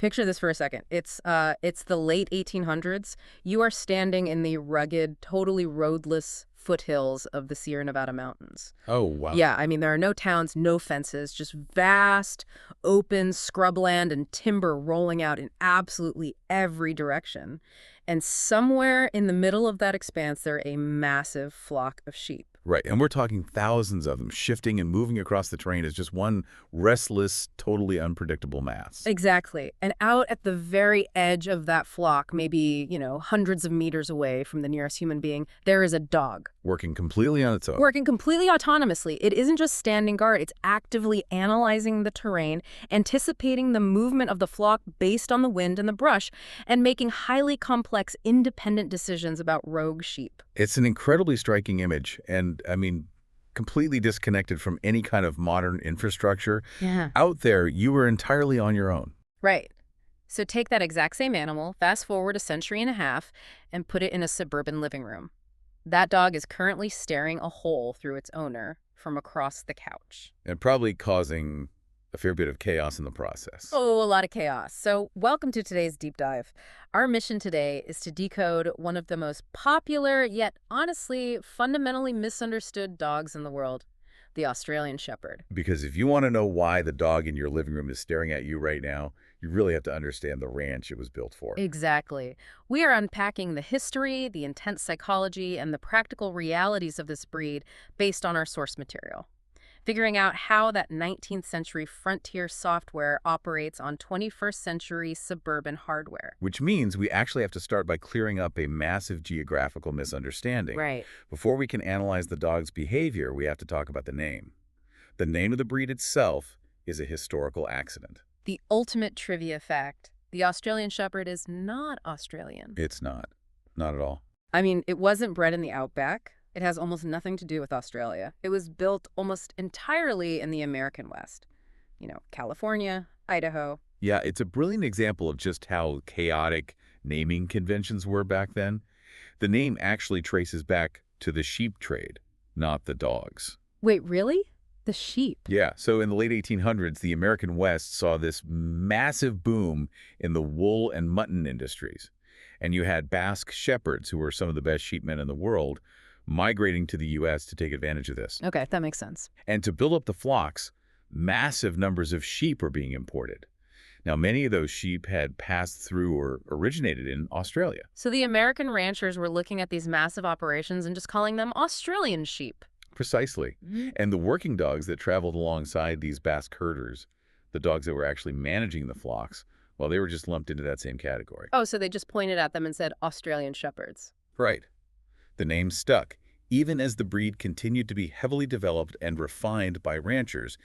Picture this for a second. It's the late 1800s. You are standing in the rugged, totally roadless foothills of the Sierra Nevada mountains. Oh, wow. Yeah, I mean, there are no towns, no fences, just vast, open scrubland and timber rolling out in absolutely every direction. And somewhere in the middle of that expanse, there are a massive flock of sheep. Right, and we're talking thousands of them shifting and moving across the terrain as just one restless, totally unpredictable mass. Exactly. And out at the very edge of that flock, maybe, hundreds of meters away from the nearest human being, there is a dog. Working completely on its own. Working completely autonomously. It isn't just standing guard, it's actively analyzing the terrain, anticipating the movement of the flock based on the wind and the brush, and making highly complex, independent decisions about rogue sheep. It's an incredibly striking image, and, I mean, completely disconnected from any kind of modern infrastructure. Yeah. Out there, you were entirely on your own. Right. So take that exact same animal, fast forward a century and a half, and put it in a suburban living room. That dog is currently staring a hole through its owner from across the couch. And probably causing a fair bit of chaos in the process. Oh, a lot of chaos. So welcome to today's deep dive. Our mission today is to decode one of the most popular, yet honestly, fundamentally misunderstood dogs in the world, the Australian Shepherd. Because if you want to know why the dog in your living room is staring at you right now, you really have to understand the ranch it was built for. Exactly. We are unpacking the history, the intense psychology, and the practical realities of this breed based on our source material. Figuring out how that 19th century frontier software operates on 21st century suburban hardware. Which means we actually have to start by clearing up a massive geographical misunderstanding. Right. Before we can analyze the dog's behavior, we have to talk about the name. The name of the breed itself is a historical accident. The ultimate trivia fact, the Australian Shepherd is not Australian. It's not. Not at all. I mean, it wasn't bred in the outback. It has almost nothing to do with Australia. It was built almost entirely in the American West. California, Idaho. Yeah, it's a brilliant example of just how chaotic naming conventions were back then. The name actually traces back to the sheep trade, not the dogs. Wait, really? The sheep? Yeah, so in the late 1800s, the American West saw this massive boom in the wool and mutton industries. And you had Basque shepherds, who were some of the best sheepmen in the world, migrating to the U.S. to take advantage of this. Okay, that makes sense. And to build up the flocks, massive numbers of sheep were being imported. Now, many of those sheep had passed through or originated in Australia. So the American ranchers were looking at these massive operations and just calling them Australian sheep. Precisely. And the working dogs that traveled alongside these Basque herders, the dogs that were actually managing the flocks, well, they were just lumped into that same category. Oh, so they just pointed at them and said Australian Shepherds. Right. The name stuck, even as the breed continued to be heavily developed and refined by ranchers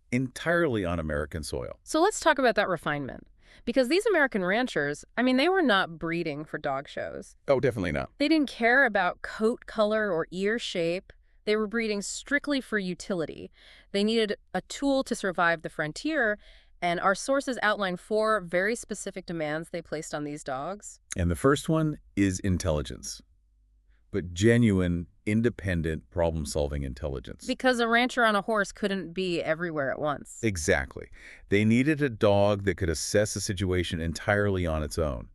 entirely on American soil. So let's talk about that refinement. Because these American ranchers, they were not breeding for dog shows. Oh, definitely not. They didn't care about coat color or ear shape. They were breeding strictly for utility. They needed a tool to survive the frontier, and our sources outline 4 very specific demands they placed on these dogs. And the first one is intelligence, but genuine, independent, problem-solving intelligence. Because a rancher on a horse couldn't be everywhere at once. Exactly. They needed a dog that could assess a situation entirely on its own.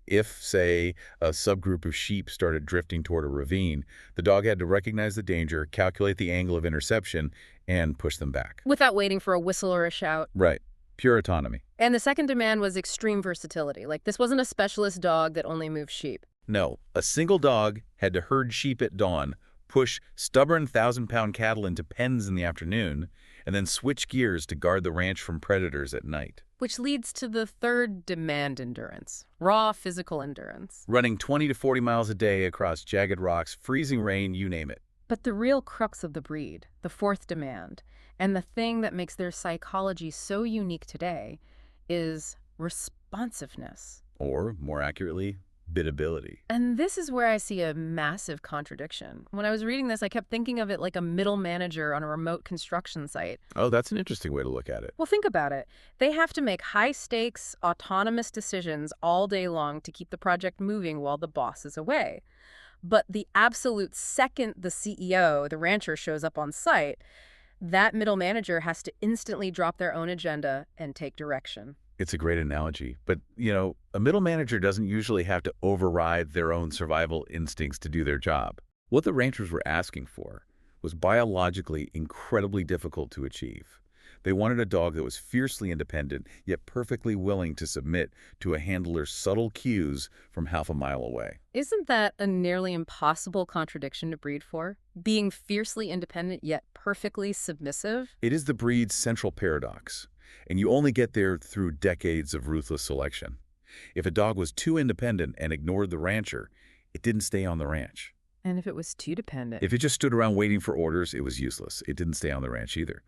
If, say, a subgroup of sheep started drifting toward a ravine, the dog had to recognize the danger, calculate the angle of interception, and push them back. Without waiting for a whistle or a shout. Right. Pure autonomy. And the second demand was extreme versatility. Like, this wasn't a specialist dog that only moved sheep. No, a single dog had to herd sheep at dawn, push stubborn 1,000-pound cattle into pens in the afternoon, and then switch gears to guard the ranch from predators at night. Which leads to the third demand: endurance. Raw physical endurance. Running 20 to 40 miles a day across jagged rocks, freezing rain, you name it. But the real crux of the breed, the fourth demand, and the thing that makes their psychology so unique today, is responsiveness. Or, more accurately, biddability. And this is where I see a massive contradiction. When I was reading this, I kept thinking of it like a middle manager on a remote construction site. Oh, that's an interesting way to look at it. Well, think about it. They have to make high-stakes, autonomous decisions all day long to keep the project moving while the boss is away. But the absolute second the CEO, the rancher, shows up on site, that middle manager has to instantly drop their own agenda and take direction. It's a great analogy. But, a middle manager doesn't usually have to override their own survival instincts to do their job. What the ranchers were asking for was biologically incredibly difficult to achieve. They wanted a dog that was fiercely independent, yet perfectly willing to submit to a handler's subtle cues from half a mile away. Isn't that a nearly impossible contradiction to breed for? Being fiercely independent yet perfectly submissive? It is the breed's central paradox, and you only get there through decades of ruthless selection. If a dog was too independent and ignored the rancher, it didn't stay on the ranch. And if it was too dependent? If it just stood around waiting for orders, it was useless. It didn't stay on the ranch either.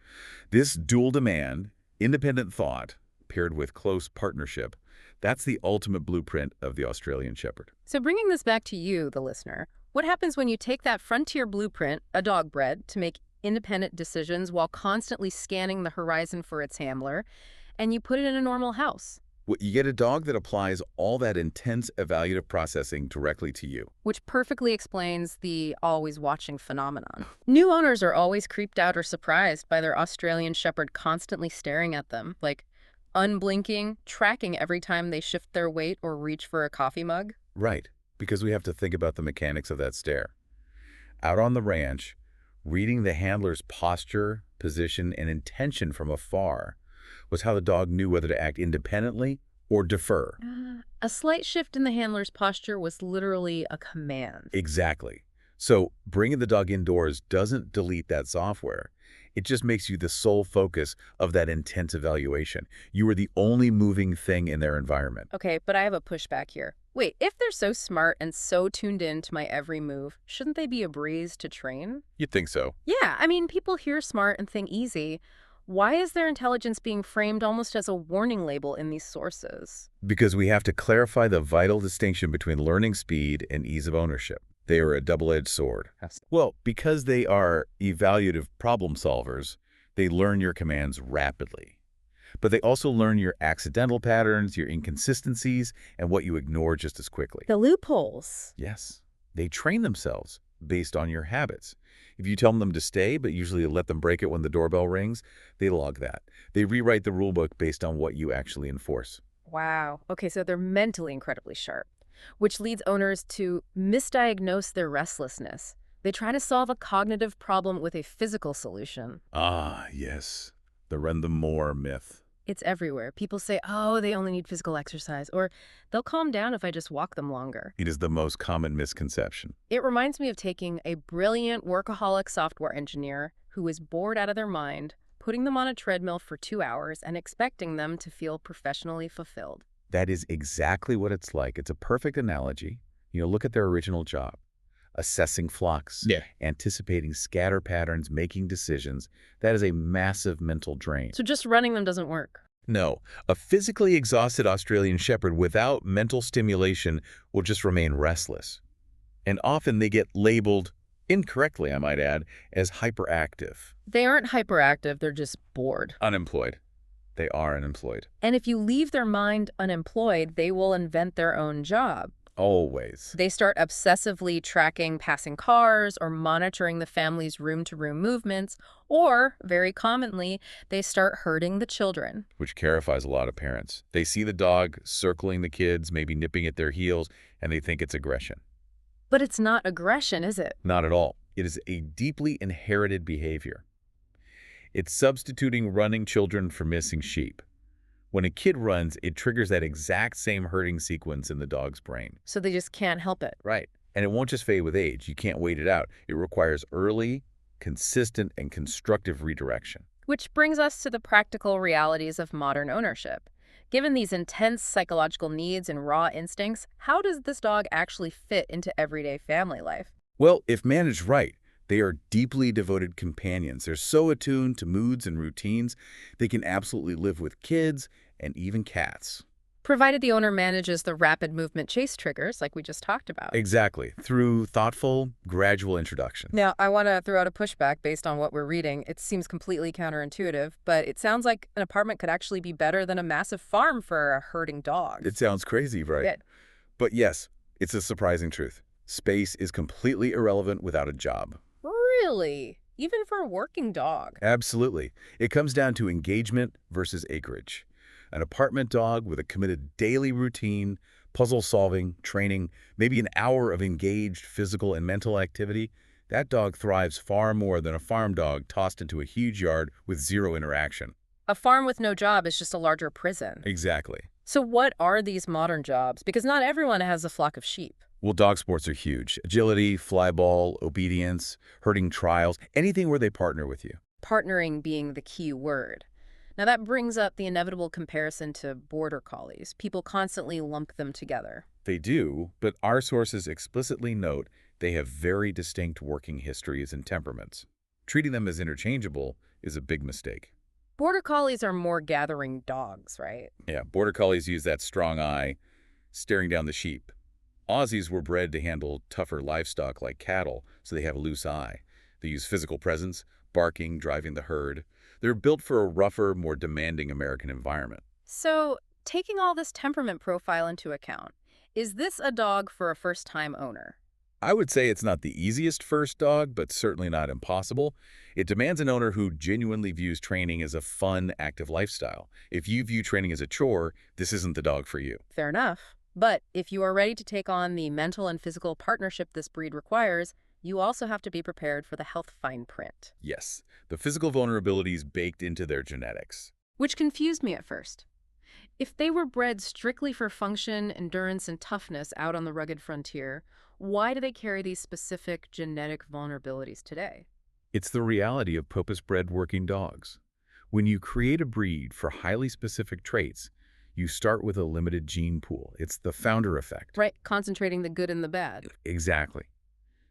This dual demand, independent thought, paired with close partnership, that's the ultimate blueprint of the Australian Shepherd. So bringing this back to you, the listener, what happens when you take that frontier blueprint, a dog bred, to make independent decisions while constantly scanning the horizon for its handler, and you put it in a normal house? Well, you get a dog that applies all that intense evaluative processing directly to you. Which perfectly explains the always watching phenomenon. New owners are always creeped out or surprised by their Australian Shepherd constantly staring at them, like unblinking, tracking every time they shift their weight or reach for a coffee mug. Right, because we have to think about the mechanics of that stare. Out on the ranch, reading the handler's posture, position, and intention from afar was how the dog knew whether to act independently or defer. A slight shift in the handler's posture was literally a command. Exactly. So bringing the dog indoors doesn't delete that software. It just makes you the sole focus of that intense evaluation. You are the only moving thing in their environment. Okay, but I have a pushback here. Wait, if they're so smart and so tuned in to my every move, shouldn't they be a breeze to train? You'd think so. Yeah, I mean, people hear smart and think easy. Why is their intelligence being framed almost as a warning label in these sources? Because we have to clarify the vital distinction between learning speed and ease of ownership. They are a double-edged sword. Yes. Well, because they are evaluative problem solvers, they learn your commands rapidly. But they also learn your accidental patterns, your inconsistencies, and what you ignore just as quickly. The loopholes. Yes, they train themselves based on your habits. If you tell them to stay, but usually let them break it when the doorbell rings, they log that. They rewrite the rulebook based on what you actually enforce. Wow. Okay, so they're mentally incredibly sharp, which leads owners to misdiagnose their restlessness. They try to solve a cognitive problem with a physical solution. Ah, yes, the rend them more myth. It's everywhere. People say, oh, they only need physical exercise, or they'll calm down if I just walk them longer. It is the most common misconception. It reminds me of taking a brilliant workaholic software engineer who is bored out of their mind, putting them on a treadmill for 2 hours and expecting them to feel professionally fulfilled. That is exactly what it's like. It's a perfect analogy. Look at their original job. Assessing flocks, anticipating scatter patterns, making decisions. That is a massive mental drain. So just running them doesn't work. No, a physically exhausted Australian Shepherd without mental stimulation will just remain restless. And often they get labeled, incorrectly I might add, as hyperactive. They aren't hyperactive, they're just bored. Unemployed. They are unemployed. And if you leave their mind unemployed, they will invent their own job. Always. They start obsessively tracking passing cars or monitoring the family's room-to-room movements, or, very commonly, they start herding the children. Which terrifies a lot of parents. They see the dog circling the kids, maybe nipping at their heels, and they think it's aggression. But it's not aggression, is it? Not at all. It is a deeply inherited behavior. It's substituting running children for missing sheep. When a kid runs, it triggers that exact same herding sequence in the dog's brain. So they just can't help it. Right. And it won't just fade with age. You can't wait it out. It requires early, consistent, and constructive redirection. Which brings us to the practical realities of modern ownership. Given these intense psychological needs and raw instincts, how does this dog actually fit into everyday family life? Well, if managed right, they are deeply devoted companions. They're so attuned to moods and routines, they can absolutely live with kids and even cats. Provided the owner manages the rapid movement chase triggers like we just talked about. Exactly, through thoughtful, gradual introduction. Now, I want to throw out a pushback based on what we're reading. It seems completely counterintuitive, but it sounds like an apartment could actually be better than a massive farm for a herding dog. It sounds crazy, right? Yeah. But yes, it's a surprising truth. Space is completely irrelevant without a job. Really? Even for a working dog? Absolutely. It comes down to engagement versus acreage. An apartment dog with a committed daily routine, puzzle solving, training, maybe an hour of engaged physical and mental activity, that dog thrives far more than a farm dog tossed into a huge yard with zero interaction. A farm with no job is just a larger prison. Exactly. So what are these modern jobs? Because not everyone has a flock of sheep. Well, dog sports are huge. Agility, fly ball, obedience, herding trials, anything where they partner with you. Partnering being the key word. Now that brings up the inevitable comparison to border collies. People constantly lump them together. They do, but our sources explicitly note they have very distinct working histories and temperaments. Treating them as interchangeable is a big mistake. Border collies are more gathering dogs, right? Yeah, border collies use that strong eye, staring down the sheep. Aussies were bred to handle tougher livestock like cattle, so they have a loose eye. They use physical presence, barking, driving the herd. They're built for a rougher, more demanding American environment. So, taking all this temperament profile into account, is this a dog for a first-time owner? I would say it's not the easiest first dog, but certainly not impossible. It demands an owner who genuinely views training as a fun, active lifestyle. If you view training as a chore, this isn't the dog for you. Fair enough. But if you are ready to take on the mental and physical partnership this breed requires, you also have to be prepared for the health fine print. Yes, the physical vulnerabilities baked into their genetics. Which confused me at first. If they were bred strictly for function, endurance, and toughness out on the rugged frontier, why do they carry these specific genetic vulnerabilities today? It's the reality of purpose-bred working dogs. When you create a breed for highly specific traits, you start with a limited gene pool. It's the founder effect. Right, concentrating the good and the bad. Exactly.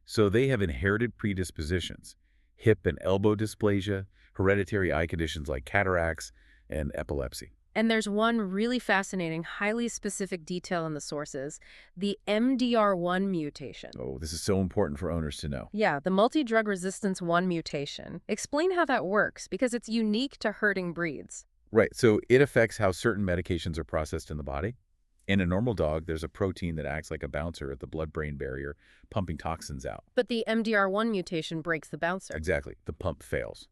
So they have inherited predispositions, hip and elbow dysplasia, hereditary eye conditions like cataracts, and epilepsy. And there's one really fascinating, highly specific detail in the sources, the MDR1 mutation. Oh, this is so important for owners to know. Yeah, the multi-drug resistance 1 mutation. Explain how that works, because it's unique to herding breeds. Right, so it affects how certain medications are processed in the body. In a normal dog, there's a protein that acts like a bouncer at the blood-brain barrier, pumping toxins out. But the MDR1 mutation breaks the bouncer. Exactly, the pump fails.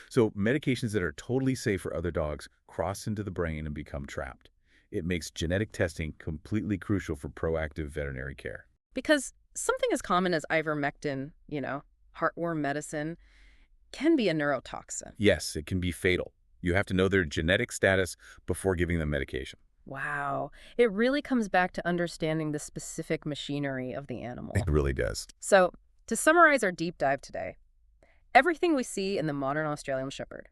So medications that are totally safe for other dogs cross into the brain and become trapped. It makes genetic testing completely crucial for proactive veterinary care. Because something as common as ivermectin, heartworm medicine, can be a neurotoxin. Yes, it can be fatal. You have to know their genetic status before giving them medication. Wow. It really comes back to understanding the specific machinery of the animal. It really does. So, to summarize our deep dive today, everything we see in the modern Australian Shepherd,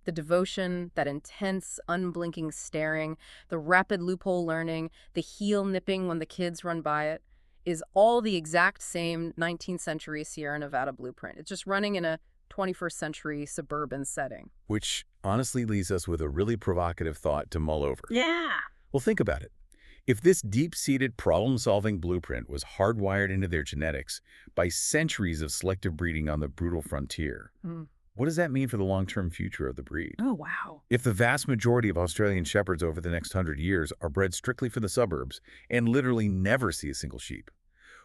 the devotion, that intense, unblinking staring, the rapid loophole learning, the heel nipping when the kids run by it, is all the exact same 19th century Sierra Nevada blueprint. It's just running in a 21st century suburban setting. Which honestly leaves us with a really provocative thought to mull over. Yeah. Well, think about it. If this deep-seated problem-solving blueprint was hardwired into their genetics by centuries of selective breeding on the brutal frontier, what does that mean for the long-term future of the breed? Oh, wow. If the vast majority of Australian Shepherds over the next 100 years are bred strictly for the suburbs and literally never see a single sheep,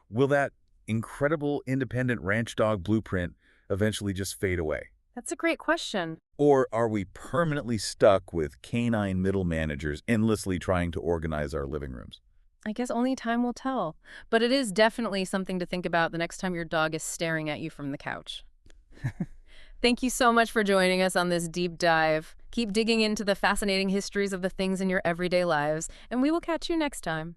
will that incredible independent ranch dog blueprint eventually just fade away? That's a great question. Or are we permanently stuck with canine middle managers endlessly trying to organize our living rooms? I guess only time will tell. But it is definitely something to think about the next time your dog is staring at you from the couch. Thank you so much for joining us on this deep dive. Keep digging into the fascinating histories of the things in your everyday lives, and we will catch you next time.